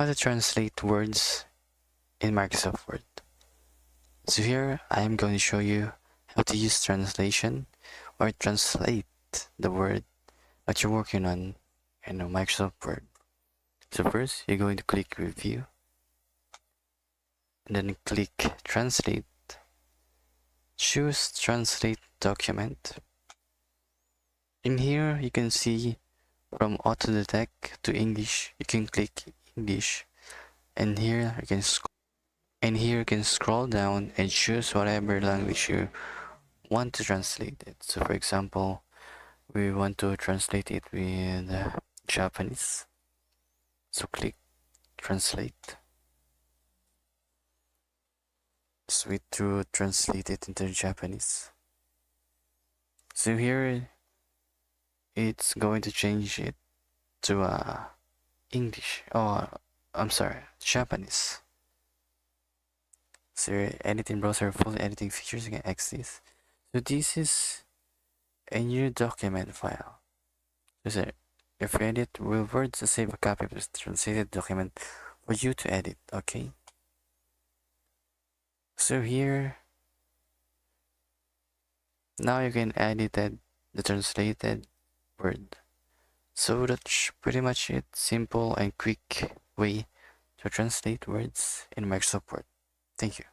How to translate words in Microsoft Word. So here I am going to show you how to use translation or translate the word that you're working on in Microsoft Word. So first you're going to click Review and then click Translate. Choose Translate Document. In here you can see from auto detect to English. You can click English, and here you can scroll down and choose whatever language you want to translate it. So for example, we want to translate it with Japanese. So click Translate. Switch to translate it into Japanese. So here it's going to change it to English. Oh, I'm sorry, Japanese. So editing browser full editing features, you can exit this. So this is a new document file. So if you edit, Revert to save a copy of this translated document for you to edit, okay? So here, now you can edit the translated word. So that's pretty much it. Simple and quick way to translate words in Microsoft Word. Thank you.